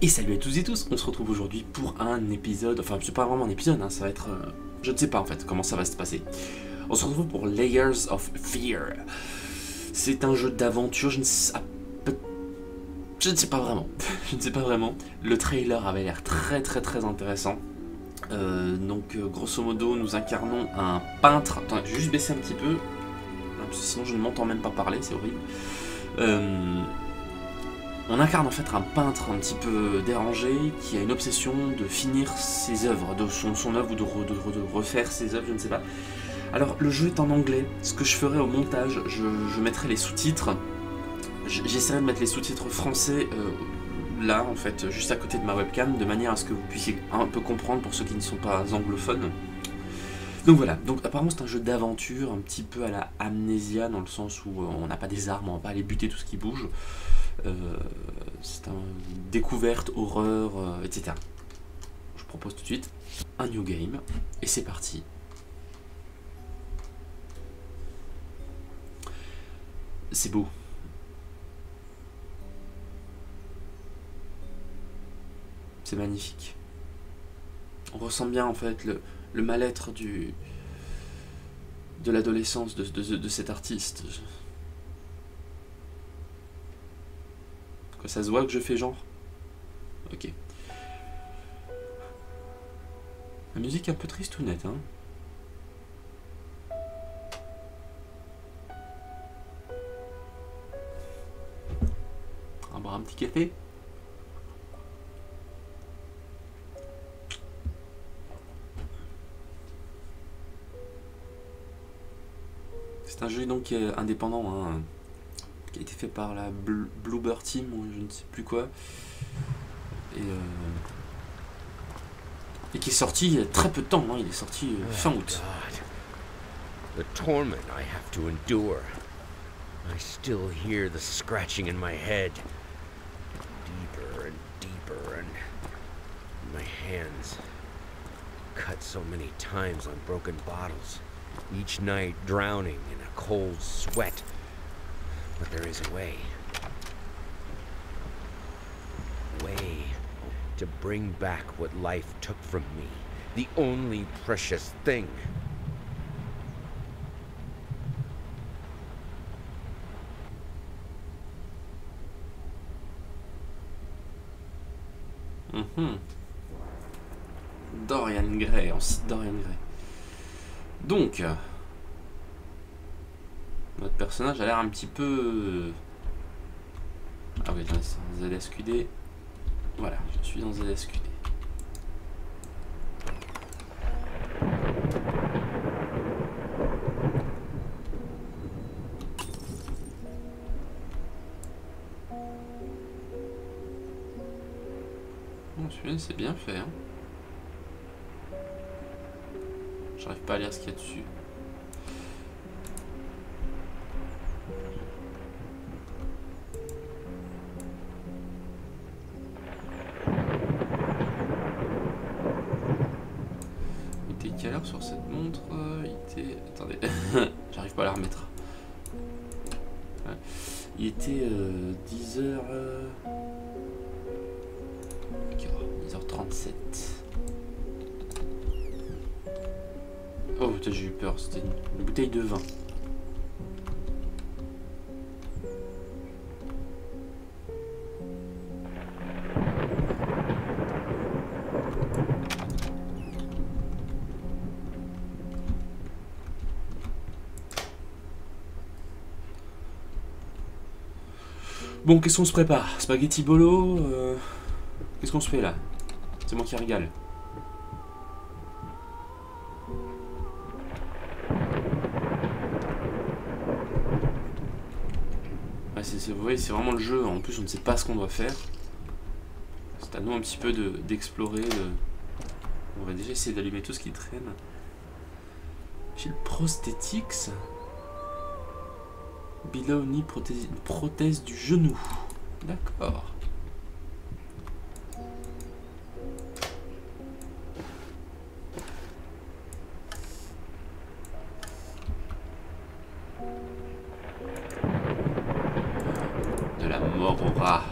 Et salut à tous et tous, on se retrouve aujourd'hui pour un épisode, enfin c'est pas vraiment un épisode, hein, ça va être, je ne sais pas en fait comment ça va se passer. On se retrouve pour Layers of Fear. C'est un jeu d'aventure, je ne sais pas vraiment, je ne sais pas vraiment. Le trailer avait l'air très intéressant. Donc grosso modo nous incarnons un peintre, attends je vais juste baisser un petit peu, parce que sinon je ne m'entends même pas parler, c'est horrible. On incarne en fait un peintre un petit peu dérangé qui a une obsession de finir ses œuvres, de son œuvre ou de refaire ses œuvres, je ne sais pas. Alors le jeu est en anglais, ce que je ferai au montage, je mettrai les sous-titres, j'essaierai de mettre les sous-titres français là en fait, juste à côté de ma webcam, de manière à ce que vous puissiez un peu comprendre pour ceux qui ne sont pas anglophones. Donc voilà, donc apparemment c'est un jeu d'aventure, un petit peu à la Amnesia, dans le sens où on n'a pas des armes, on va pas aller buter tout ce qui bouge. C'est une découverte, horreur, etc. Je propose tout de suite un new game, et c'est parti. C'est beau. C'est magnifique. On ressent bien en fait le mal-être de l'adolescence de cet artiste. Quoi, ça se voit que je fais genre? Ok. La musique est un peu triste ou nette, hein? On va boire un petit café? C'est un jeu donc indépendant, hein, qui a été fait par la Bloober Team ou je ne sais plus quoi, et qui est sorti il y a très peu de temps, hein, il est sorti fin août. The torment I have to endure. I still hear the scratching in my head. Deeper and deeper, and my hands cut so many times on broken bottles. Each night drowning in a cold sweat. But there is a way. Way to bring back what life took from me. The only precious thing. Dorian Gray, on cite Dorian Gray. Donc, notre personnage a l'air un petit peu... Ah oui, c'est en ZSQD. Voilà, je suis en ZSQD. Bon, celui-là, c'est bien fait, hein. J'arrive pas à lire ce qu'il y a dessus. Il était quelle heure sur cette montre? Il était... Attendez, j'arrive pas à la remettre. Ouais. Il était 10h... 10h37. Oh putain, j'ai eu peur, c'était une bouteille de vin. Bon, qu'est-ce qu'on se prépare? Spaghetti bolo, qu'est-ce qu'on se fait là? C'est moi qui régale. Vous voyez, c'est vraiment le jeu. En plus, on ne sait pas ce qu'on doit faire. C'est à nous un petit peu d'explorer. On va déjà essayer d'allumer tout ce qui traîne. J'ai le prosthetics. Below knee prothèse du genou. D'accord. De la mort au rat.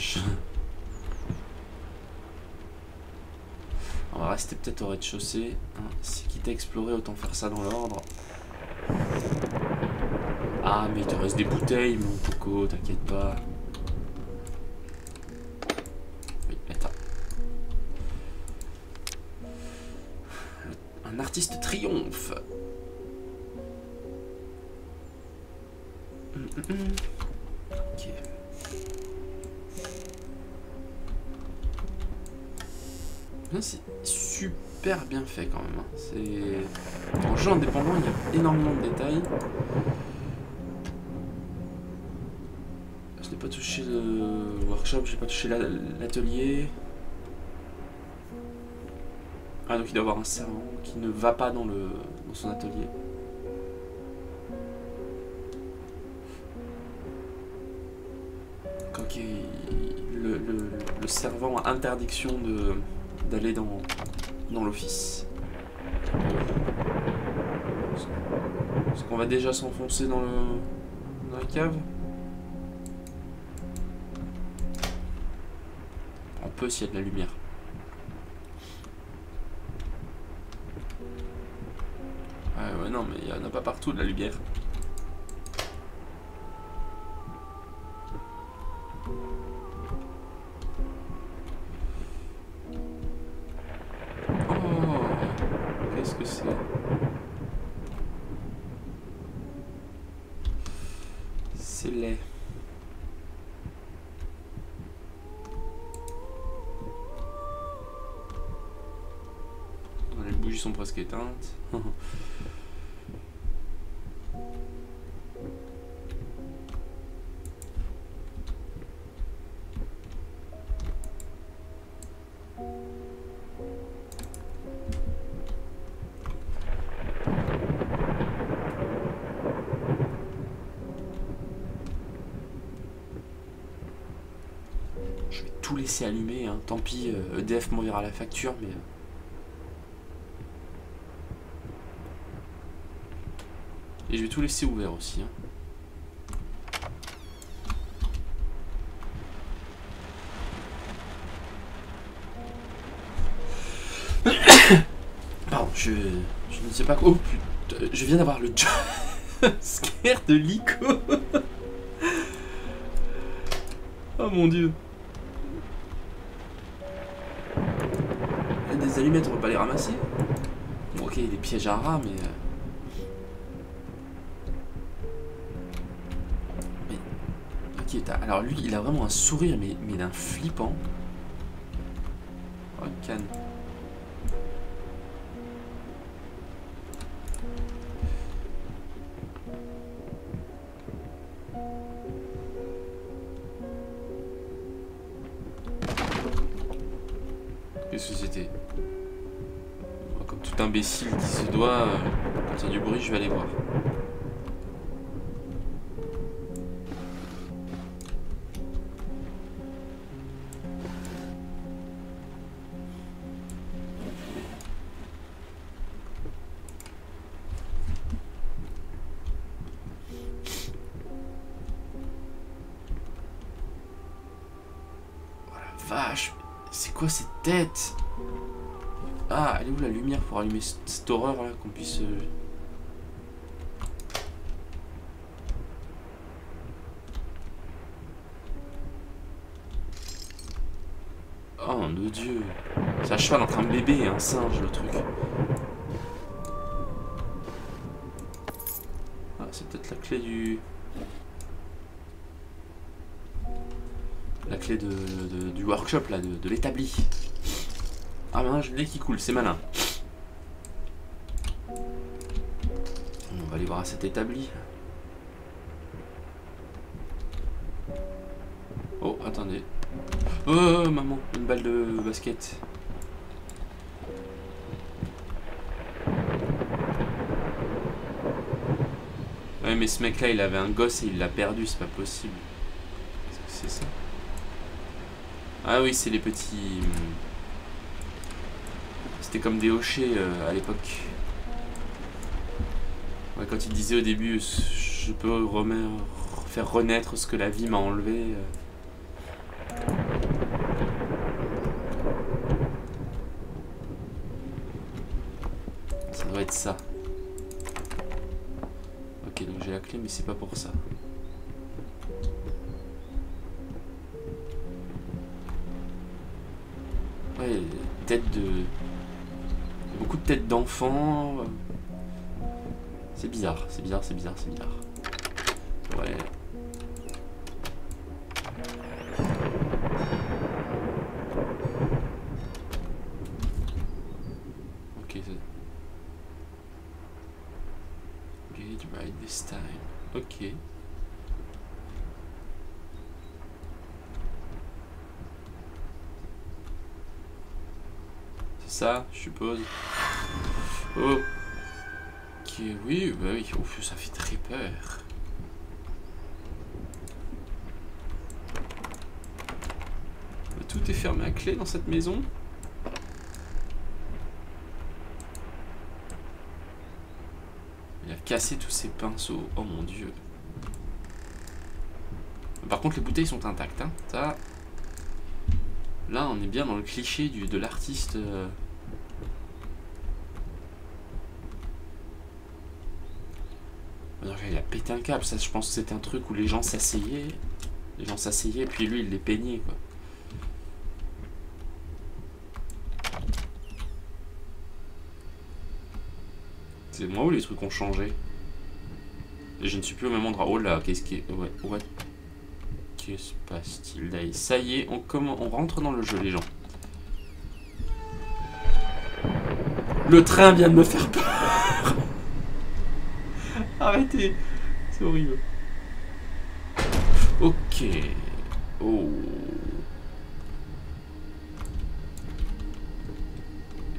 vache. On va rester peut-être au rez-de-chaussée. Si quitte à explorer, autant faire ça dans l'ordre. Ah, mais il te reste des bouteilles, mon coco, t'inquiète pas. Oui, attends. Un artiste triomphe. Ok. C'est super bien fait quand même. C'est en jeu indépendant, il y a énormément de détails. Je n'ai pas touché le workshop, j'ai pas touché l'atelier. Ah, donc il doit y avoir un servant qui ne va pas dans son atelier. Ok, le servant a interdiction d'aller dans l'office. Est-ce qu'on va déjà s'enfoncer dans la cave? On peut s'il y a de la lumière. Ouais, non, mais il n'y en a pas partout de la lumière. Qu'est-ce que c'est? C'est laid. Les bougies sont presque éteintes. Je vais tout laisser allumer, hein. Tant pis, EDF m'enverra la facture, mais... Et je vais tout laisser ouvert aussi, hein. Pardon, je ne sais pas quoi... Oh putain, je viens d'avoir le scare de Lico. Oh mon dieu. Il y a des allumettes, on va pas les ramasser. Bon, ok, il y a des pièges à rats, mais... Ok, alors lui, il a vraiment un sourire, mais d'un flippant. Oh, canne. Qu'est-ce que c'était? Comme tout imbécile qui se doit, quand il y a du bruit, je vais aller voir. Oh la vache! C'est quoi cette tête? Ah, elle est où la lumière pour allumer cette horreur là, qu'on puisse... Oh mon dieu! C'est un cheval entre un bébé et un singe le truc. Ah, c'est peut-être la clé du... La clé du workshop là, de l'établi. Ah ben j'ai le nez qui coule, c'est malin. On va aller voir à cet établi. Oh, attendez. Oh, maman, une balle de basket. Ouais, mais ce mec là, il avait un gosse et il l'a perdu, c'est pas possible. Qu'est-ce que c'est ça? Ah oui, c'est les petits... C'était comme des hochets à l'époque. Ouais, quand il disait au début, je peux faire renaître ce que la vie m'a enlevé. être ça. Ok, donc j'ai la clé, mais c'est pas pour ça. Ouais, tête de... Beaucoup de têtes d'enfants. C'est bizarre, c'est bizarre, c'est bizarre, c'est bizarre. Ouais. Ok, c'est... Get right this time. Ok. Ça, je suppose. Oh. Ok, oui, bah oui. Ouf, ça fait très peur. Tout est fermé à clé dans cette maison. Il a cassé tous ses pinceaux. Oh mon dieu. Par contre, les bouteilles sont intactes. Hein. Ça... Là, on est bien dans le cliché de l'artiste. Il a pété un câble. Ça, je pense que c'était un truc où les gens s'asseyaient. Les gens s'asseyaient, puis lui, il les peignait, quoi. C'est moi où les trucs ont changé. Et je ne suis plus au même endroit. Oh là, qu'est-ce qui est... Ouais, what? Que se passe-t-il là? Ça y est, on rentre dans le jeu, les gens. Le train vient de me faire peur. Arrêtez. C'est horrible. Ok. Oh.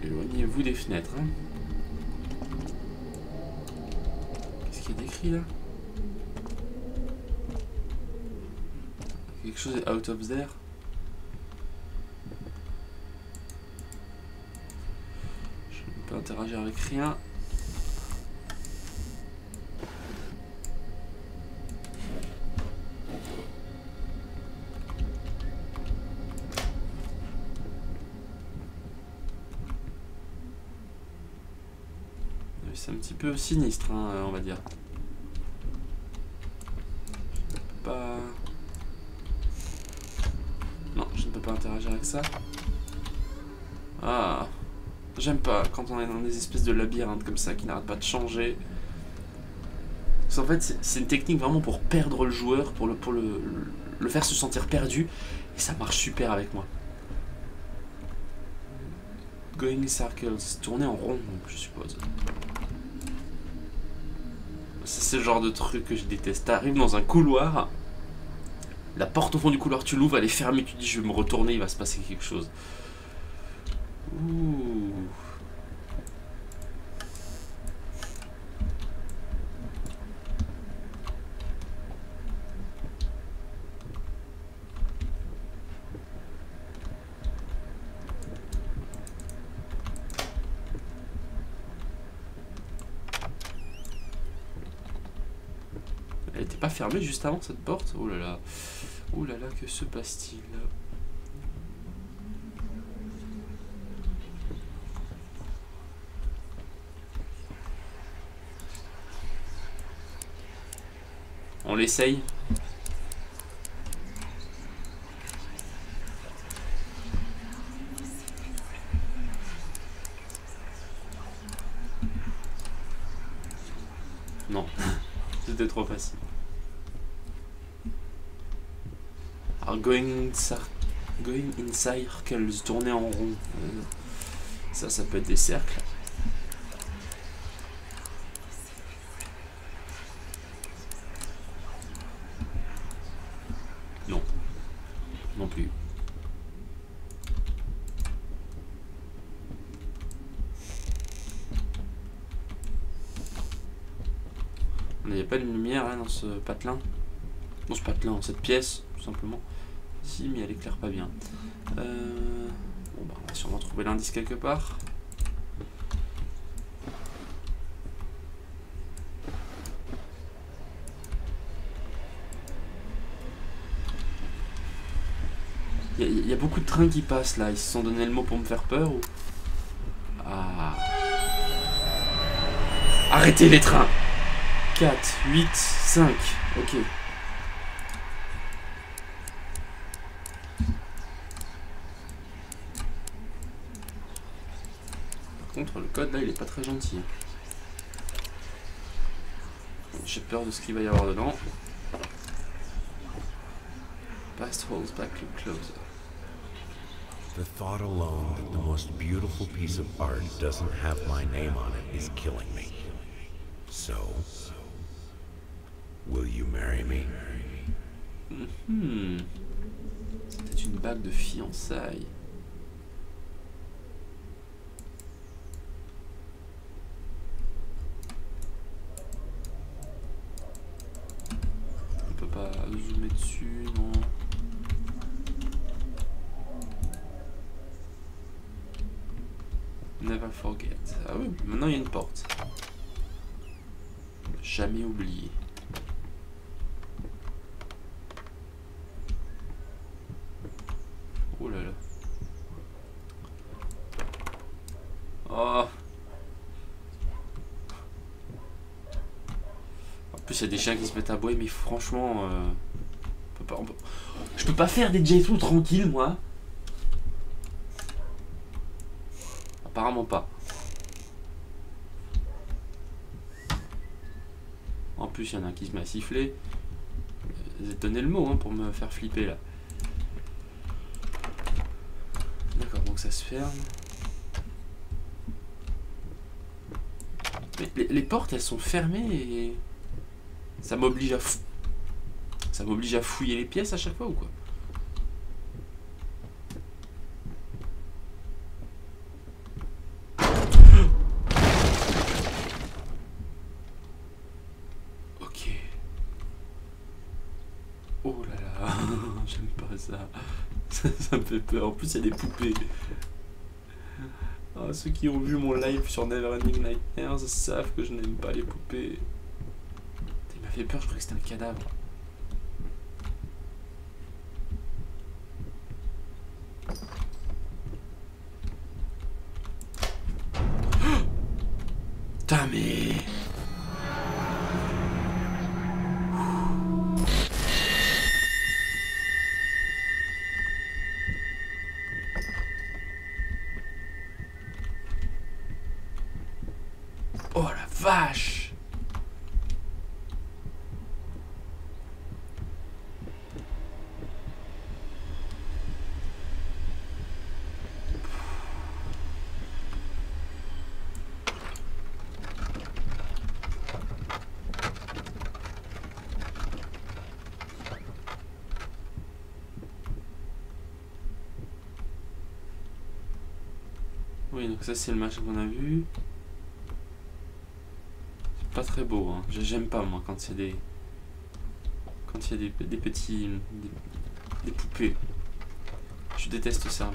Éloignez-vous des fenêtres. Hein. Qu'est-ce qu'il y a d'écrit là? Quelque chose est out of there. Je ne peux interagir avec rien. C'est un petit peu sinistre, hein, on va dire. Je ne peux pas... Non, je ne peux pas interagir avec ça. Ah, j'aime pas quand on est dans des espèces de labyrinthes comme ça qui n'arrêtent pas de changer. Parce qu'en fait, c'est une technique vraiment pour perdre le joueur, pour le faire se sentir perdu. Et ça marche super avec moi. Going in circles, tourner en rond, je suppose. C'est le genre de truc que je déteste. T'arrives dans un couloir, la porte au fond du couloir, tu l'ouvres, elle est fermée, tu dis je vais me retourner, il va se passer quelque chose. Ouh. Elle était pas fermée juste avant cette porte? Oh là là. Oh là là, que se passe-t-il? On l'essaye. Non, c'était trop facile. Alors, going in circles, tourner en rond. Ça peut être des cercles. Non. Non plus. Il n'y a pas de lumière hein, dans ce patelin. Dans ce patelin, dans cette pièce, tout simplement. Si, mais elle éclaire pas bien. Bon, bah, on va sûrement trouver l'indice quelque part. Il y a beaucoup de trains qui passent là. Ils se sont donné le mot pour me faire peur ou... Ah. Arrêtez les trains. 4, 8, 5. Ok. Par contre, le code là, il est pas très gentil. J'ai peur de ce qu'il va y avoir dedans. Past holds back closer. The thought alone that the most beautiful piece of art doesn't have my name on it is killing me. So, will you marry me? C'était une bague de fiançailles. On peut pas zoomer dessus, non. Never forget. Ah oui, maintenant il y a une porte. Jamais oublié. Oh là là. Oh. En plus il y a des chiens qui se mettent à aboyer, mais franchement, je peux pas faire des J-Through tranquille, moi. Apparemment pas. En plus, il y en a un qui se met à siffler. Vous avez donné le mot hein, pour me faire flipper là. D'accord, donc ça se ferme. Mais les portes, elles sont fermées et ça m'oblige à fouiller les pièces à chaque fois ou quoi? Ok. Oh là là, j'aime pas ça. Ça me fait peur. En plus, il y a des poupées. Ah, ceux qui ont vu mon live sur Neverending Nightmares savent que je n'aime pas les poupées. Il m'a fait peur, je croyais que c'était un cadavre. Putain, mais... Oh la vache! Oui, donc ça c'est le match qu'on a vu. C'est pas très beau, hein. J'aime pas moi quand il y a des... Quand il y a des petits... Des poupées. Je déteste ça.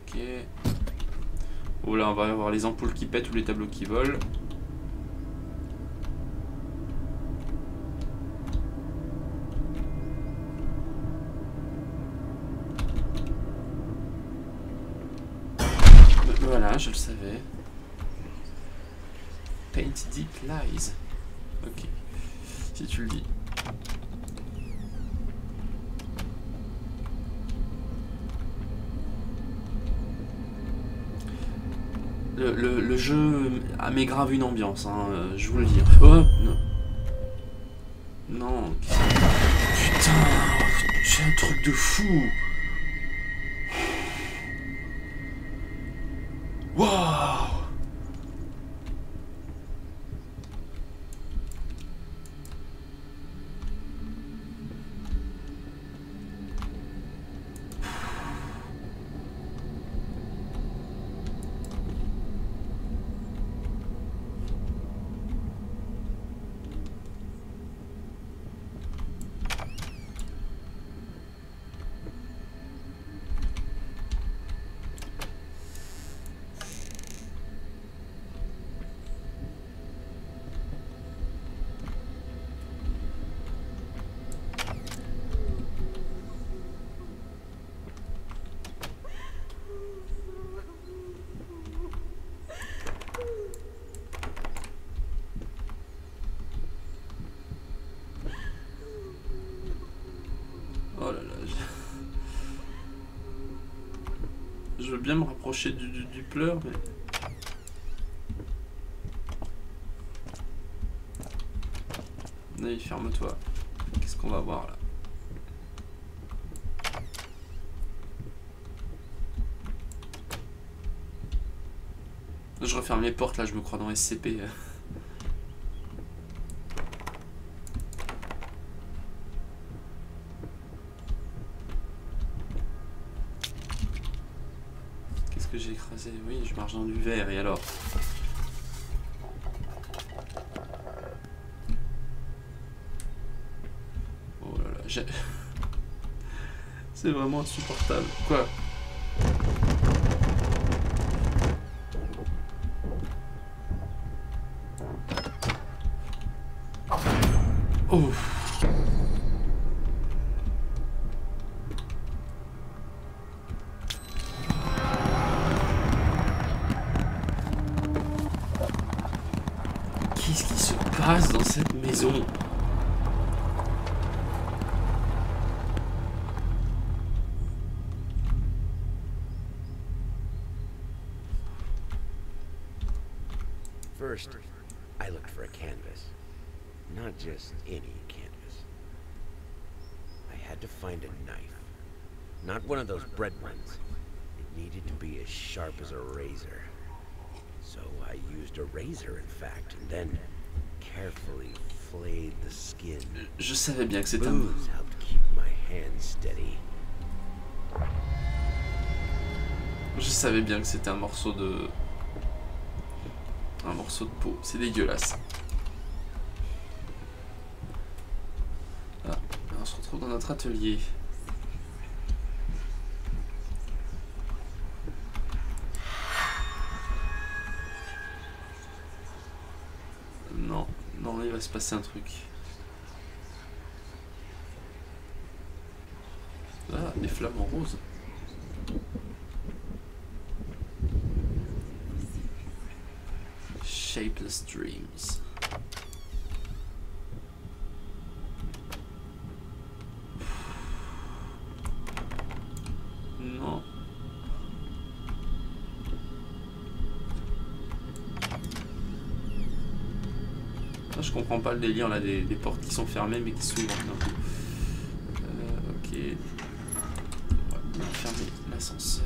Ok. Oh là, on va avoir les ampoules qui pètent ou les tableaux qui volent. Voilà, je le savais. Paint Deep Lies. Ok. Si tu le dis. Le jeu met grave une ambiance, hein, je vous le dis. Oh non. Non. Putain, c'est un truc de fou. Waouh. Je veux bien me rapprocher du pleur, mais... Allez, ferme-toi. Qu'est-ce qu'on va voir là? Je referme les portes là, je me crois dans SCP. Qu'est-ce que j'ai écrasé? Oui, je marche dans du verre, et alors? Oh là là, c'est vraiment insupportable. Quoi? Oh! Qu'est-ce qui se passe dans cette maison? First, I looked for a canvas. Not just any canvas. I had to find a knife. Not one of those bread ones. It needed to be as sharp as a razor. So I used a razor, in fact, and then carefully flayed the skin. Je savais bien que c'était un... Booze helped keep my hands steady. Je savais bien que c'était un morceau de... Un morceau de peau. C'est dégueulasse. Ah, on se retrouve dans notre atelier. Non, non, il va se passer un truc. Ah, des flammes en rose. Shapeless dreams. Non. Ah, je comprends pas le délire là des portes qui sont fermées mais qui s'ouvrent d'un coup. Ok. On va fermer l'ascenseur.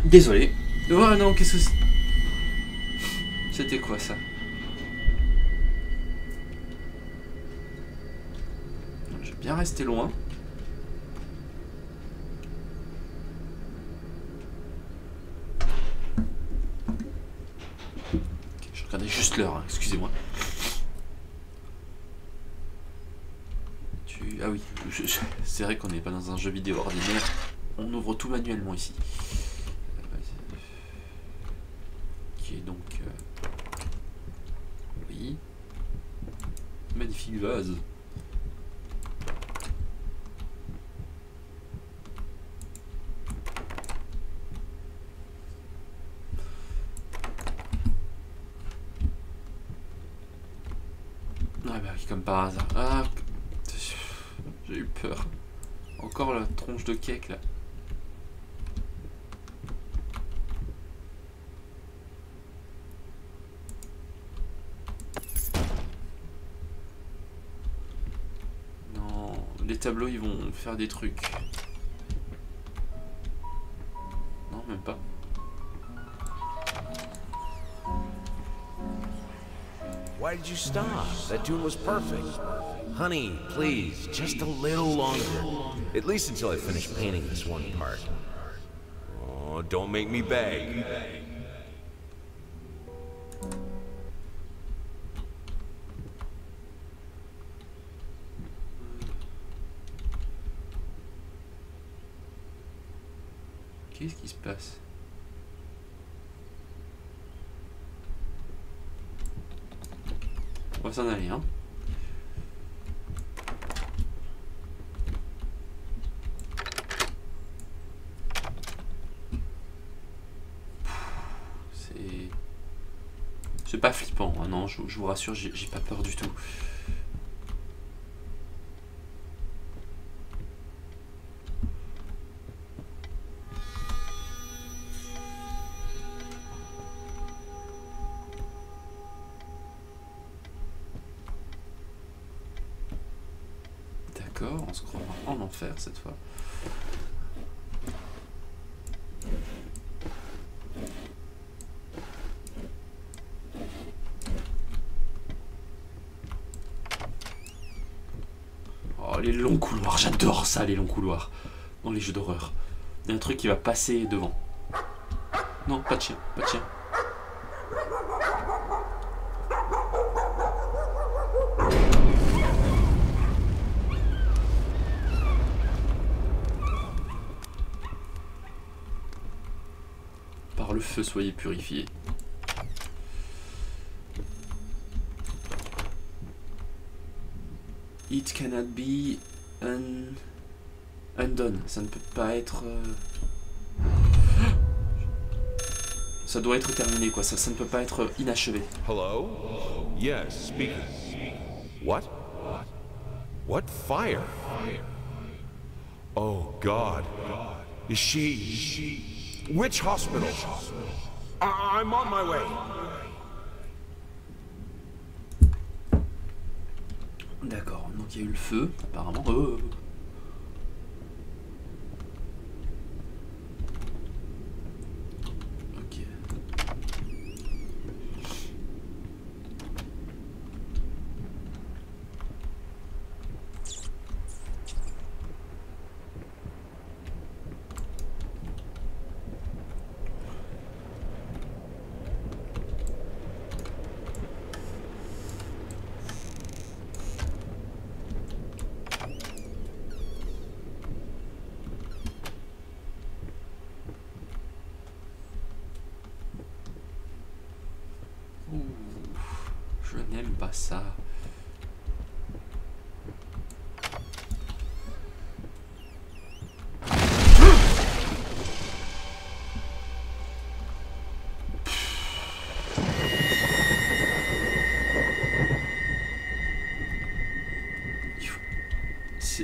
Désolé. Oh non, qu'est-ce que c'est? C'était quoi ça? Je vais bien rester loin. Je regardais juste l'heure, hein, excusez-moi. Ah oui, c'est vrai qu'on n'est pas dans un jeu vidéo ordinaire. On ouvre tout manuellement ici. Ok, donc... oui. Magnifique vase. Ah bah oui, comme par hasard. Ah, j'ai eu peur. Encore la tronche de cake là. Non, les tableaux ils vont faire des trucs. Non, même pas. Why did you stop? That tune was perfect. Honey, please, just a little longer. At least until I finish painting this one part. Oh, don't make me beg. Qu'est-ce qui se passe? On va s'en aller, hein. C'est pas flippant, hein, non, je vous rassure, j'ai pas peur du tout. D'accord, on se croit en enfer cette fois. Oh, les longs couloirs, j'adore ça, les longs couloirs. Dans les jeux d'horreur. Il y a un truc qui va passer devant. Non, pas de chien, pas de chien. Par le feu, soyez purifiés. It cannot be undone. Ça ne peut pas être... Ça doit être terminé, quoi. Ça ne peut pas être inachevé. Hello? Yes, speaking. What? What fire? Oh, God. Is she... Which hospital? I'm on my way. D'accord, donc il y a eu le feu, apparemment. Ok. Ouh, je n'aime pas ça.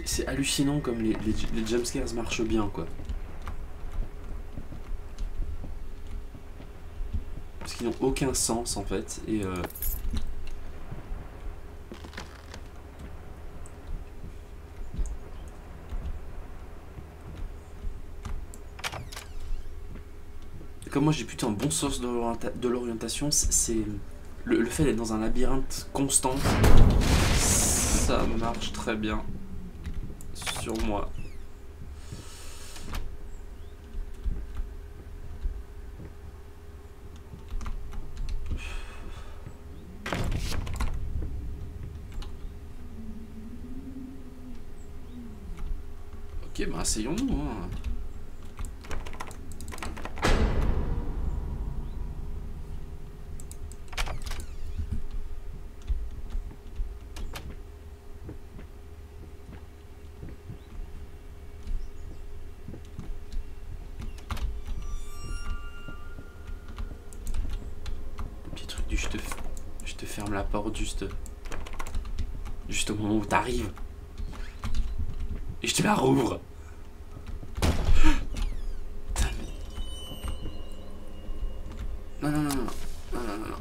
C'est hallucinant comme les jumpscares marchent bien, quoi. Parce qu'ils n'ont aucun sens, en fait. Et comme moi j'ai plutôt un bon sens de l'orientation, c'est le fait d'être dans un labyrinthe constant, ça marche très bien sur moi. Ok, bah essayons-nous, hein. Je te ferme la porte juste au moment où t'arrives. Et je te la rouvre. Non, non, non, non, non, non, non, non.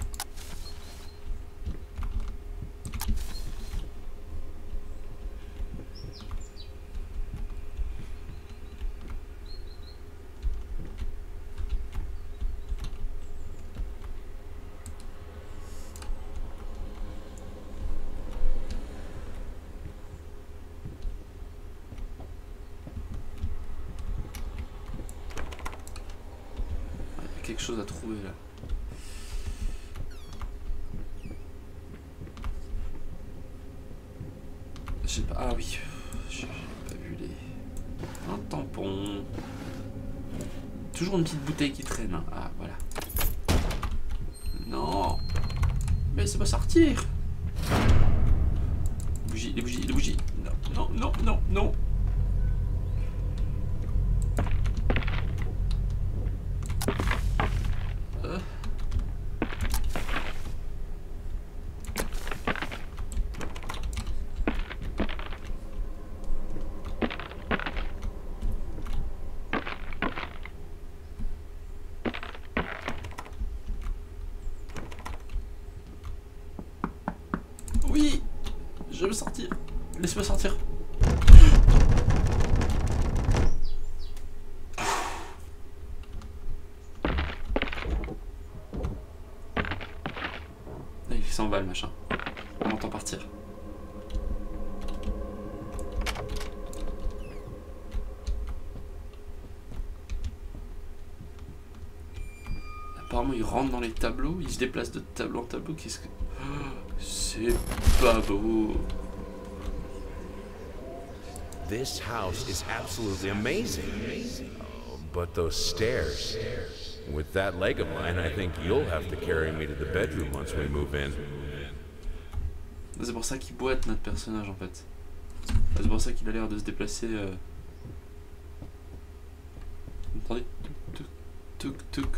Quelque chose à trouver là. Je sais pas. Ah oui. J'ai pas vu les. Un tampon. Toujours une petite bouteille qui traîne. Hein. Ah voilà. Non. Mais c'est pas sortir. Les bougies, les bougies, les bougies. Non, non, non, non, non. Je veux sortir. Laisse-moi sortir. Il s'en va le machin. On l'entend partir. Apparemment il rentre dans les tableaux, il se déplace de tableau en tableau. Qu'est-ce que... C'est pas beau. This house is absolutely amazing. Oh, but those stairs. With that leg of mine, I think you'll have to carry me to the bedroom once we move in. C'est pour ça qu'il boite notre personnage en fait. C'est pour ça qu'il a l'air de se déplacer. Attendez, tuk tuk tuk.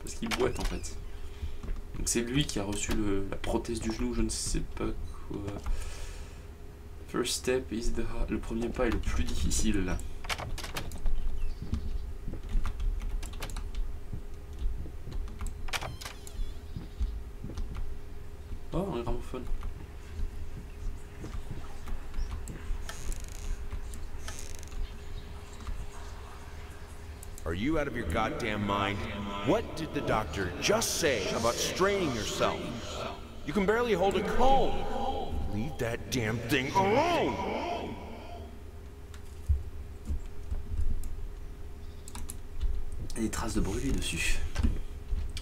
Parce qu'il boite en fait. Donc c'est lui qui a reçu la prothèse du genou, je ne sais pas quoi. First step is the hard. Le premier pas est le plus difficile là. Oh, un gramophone. Are you out of your goddamn mind? What did the doctor just say about straining yourself? You can barely hold a comb. Leave that damn thing alone! Il y a des traces de brûlé dessus.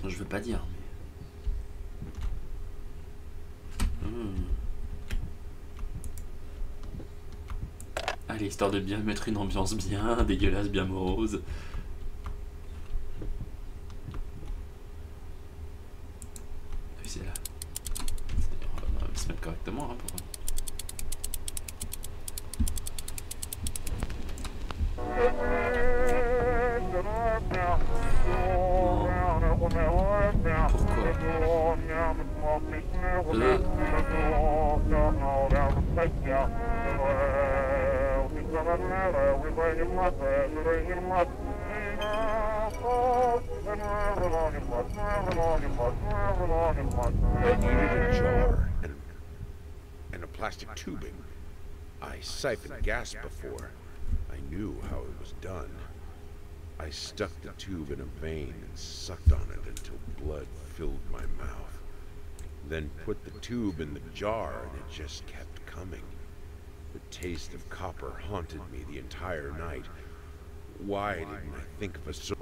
Je veux pas dire. Allez, histoire de bien mettre une ambiance bien dégueulasse, bien morose. Oui, c'est là. On va se mettre correctement, hein, pour... I needed a jar and a plastic tubing. I siphoned gas before. I knew how it was done. I stuck the tube in a vein and sucked on it until blood filled my mouth. Then put the tube in the jar and it just kept coming. The taste of copper haunted me the entire night. Why didn't I think of a so...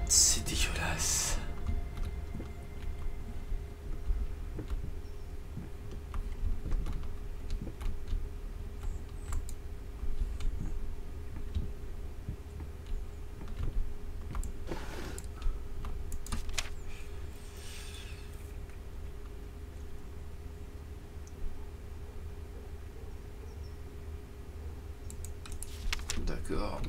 C'est dégueulasse. D'accord.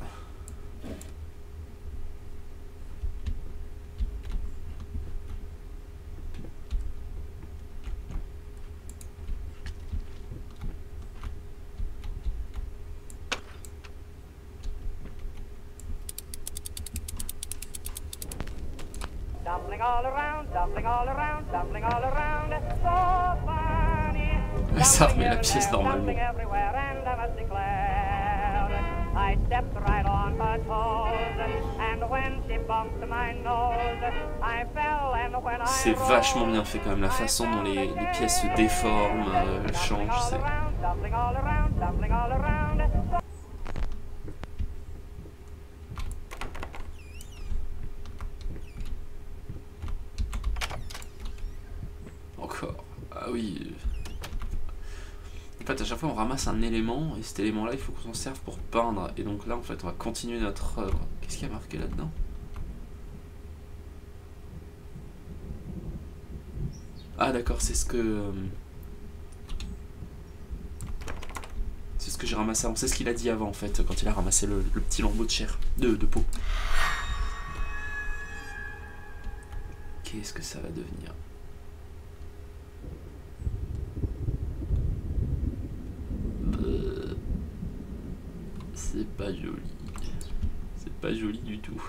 Dumpling all around, dumpling all around, dumpling all around. So funny. Ça remet la pièce normalement. Dumpling everywhere, and I must declare, I stepped right on her toes, and when she bumped my nose, I fell, and when I C'est vachement bien fait quand même, la façon dont les pièces se déforment, changent, c'est... dumpling all around, dumpling all around. Encore. Ah oui. En fait, à chaque fois, on ramasse un élément, et cet élément-là, il faut qu'on s'en serve pour peindre. Et donc là, en fait, on va continuer notre œuvre. Qu'est-ce qu'il y a marqué là-dedans? Ah d'accord, c'est ce que... C'est ce que j'ai ramassé avant. C'est ce qu'il a dit avant, en fait, quand il a ramassé le petit lambeau de chair, de peau. Qu'est-ce que ça va devenir? C'est pas joli. C'est pas joli du tout.